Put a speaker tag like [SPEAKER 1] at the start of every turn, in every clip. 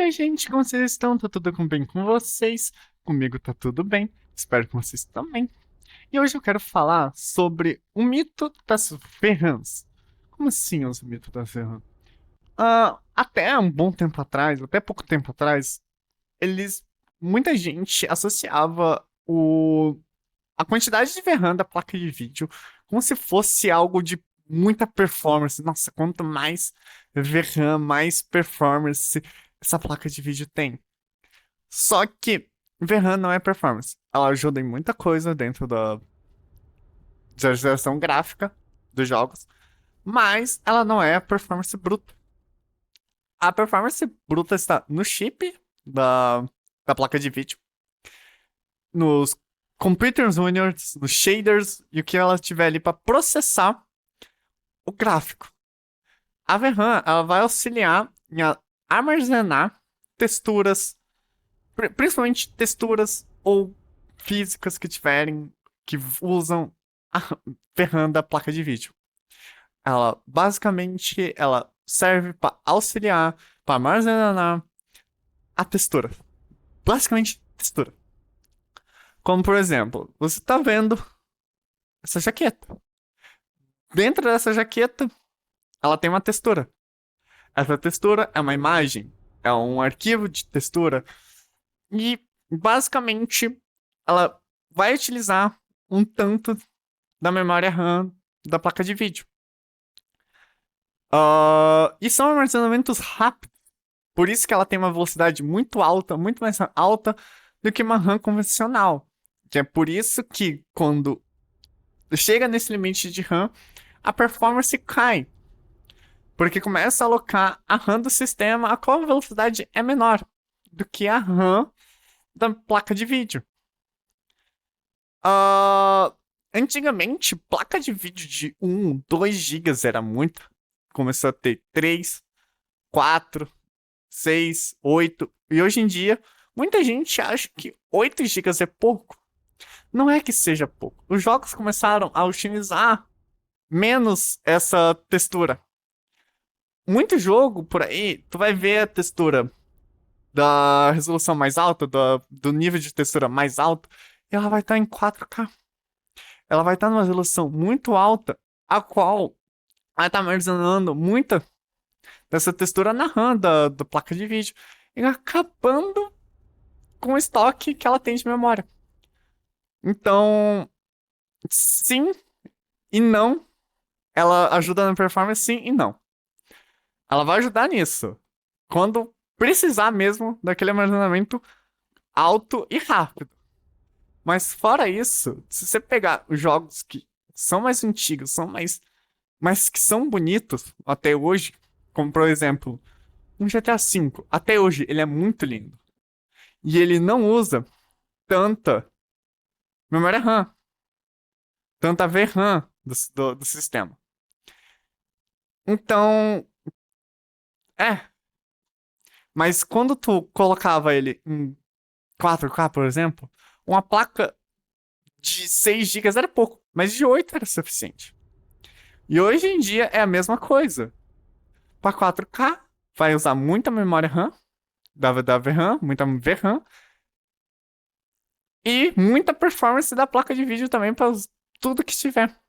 [SPEAKER 1] Oi, gente, como vocês estão? Tá tudo bem com vocês? Comigo tá tudo bem. Espero que vocês também. E hoje eu quero falar sobre o mito das VRAMs. Como assim os mitos das VRAMs? Até um bom tempo atrás, até pouco tempo atrás, muita gente associava a quantidade de VRAM da placa de vídeo como se fosse algo de muita performance. Nossa, quanto mais VRAM, mais performance essa placa de vídeo tem. Só que VRAM não é performance. Ela ajuda em muita coisa dentro da geração gráfica dos jogos, mas ela não é a performance bruta. A performance bruta está no chip da, da placa de vídeo, nos computers units, nos shaders e o que ela tiver ali para processar o gráfico. A VRAM ela vai auxiliar em armazenar texturas, principalmente texturas ou físicas que tiverem que usam a VRAM da placa de vídeo. Ela basicamente ela serve para auxiliar, para armazenar a textura. Basicamente textura. Como por exemplo, você está vendo essa jaqueta. Dentro dessa jaqueta, ela tem uma textura. Essa textura é uma imagem, é um arquivo de textura e basicamente ela vai utilizar um tanto da memória RAM da placa de vídeo. E são armazenamentos rápidos, por isso que ela tem uma velocidade muito alta, muito mais alta do que uma RAM convencional. Que é por isso que quando chega nesse limite de RAM, a performance cai. Porque começa a alocar a RAM do sistema a qual a velocidade é menor do que a RAM da placa de vídeo. Antigamente, placa de vídeo de 1, 2 GB era muito. Começou a ter 3, 4, 6, 8. E hoje em dia, muita gente acha que 8 GB é pouco. Não é que seja pouco. Os jogos começaram a otimizar menos essa textura. Muito jogo por aí, tu vai ver a textura da resolução mais alta, do nível de textura mais alto, e ela vai estar em 4K. Ela vai estar numa resolução muito alta, a qual vai estar armazenando muita dessa textura na RAM da placa de vídeo e acabando com o estoque que ela tem de memória. Então, sim e não. Ela ajuda na performance, sim e não. Ela vai ajudar nisso. Quando precisar mesmo daquele armazenamento alto e rápido. Mas fora isso, se você pegar os jogos que são mais antigos, são mais, mas que são bonitos até hoje, como por exemplo, um GTA V, até hoje ele é muito lindo. E ele não usa tanta memória RAM, tanta VRAM do sistema. Então, é. Mas quando tu colocava ele em 4K, por exemplo, uma placa de 6 GB era pouco, mas de 8 era suficiente. E hoje em dia é a mesma coisa. Para 4K, vai usar muita memória RAM, da VRAM, muita VRAM, e muita performance da placa de vídeo também para tudo que tiver.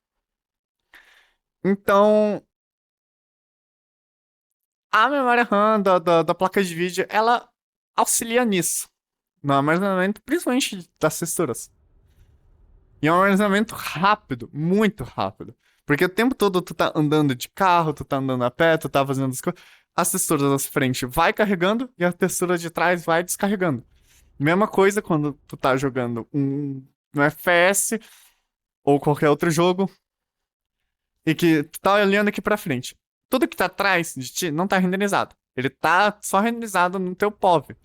[SPEAKER 1] Então, a memória RAM da placa de vídeo, ela auxilia nisso, no armazenamento, principalmente das texturas. E é um armazenamento rápido, muito rápido. Porque o tempo todo tu tá andando de carro, tu tá andando a pé, tu tá fazendo as coisas. As texturas da frente vai carregando e a textura de trás vai descarregando. Mesma coisa quando tu tá jogando um FPS ou qualquer outro jogo e que tu tá olhando aqui pra frente. Tudo que tá atrás de ti não tá renderizado. Ele tá só renderizado no teu POV.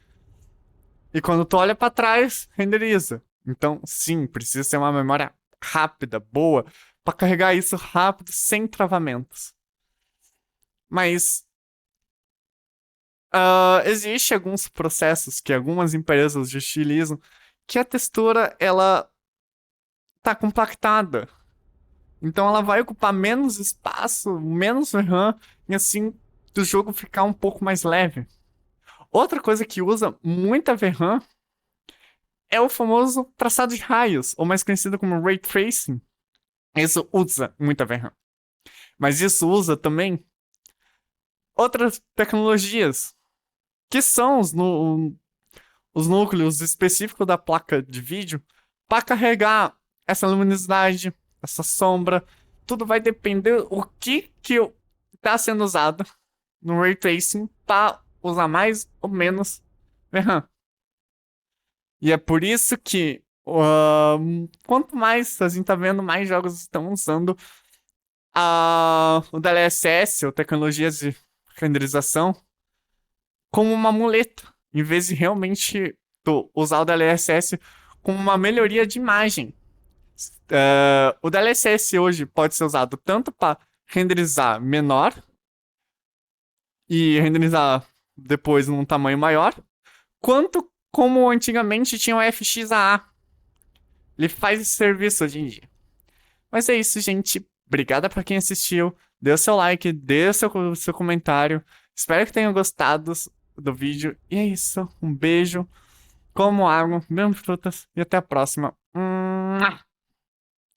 [SPEAKER 1] E quando tu olha pra trás, renderiza. Então, sim, precisa ser uma memória rápida, boa, pra carregar isso rápido, sem travamentos. Mas existe alguns processos que algumas empresas utilizam que a textura ela tá compactada. Então ela vai ocupar menos espaço, menos RAM, e assim o jogo ficar um pouco mais leve. Outra coisa que usa muita VRAM é o famoso traçado de raios, ou mais conhecido como Ray Tracing. Isso usa muita VRAM. Mas isso usa também outras tecnologias, que são os núcleos específicos da placa de vídeo, para carregar essa luminosidade, essa sombra. Tudo vai depender o que está sendo usado no Ray Tracing para usar mais ou menos VRAM. E é por isso que quanto mais a gente tá vendo, mais jogos estão usando o DLSS, ou tecnologias de renderização, como uma muleta, em vez de realmente usar o DLSS como uma melhoria de imagem. O DLSS hoje pode ser usado tanto para renderizar menor e renderizar depois num tamanho maior, quanto como antigamente tinha o FXAA. Ele faz esse serviço hoje em dia. Mas é isso, gente. Obrigada pra quem assistiu. Dê o seu like, dê o seu comentário. Espero que tenham gostado do vídeo. E é isso. Um beijo. Como água, bebam frutas. E até a próxima.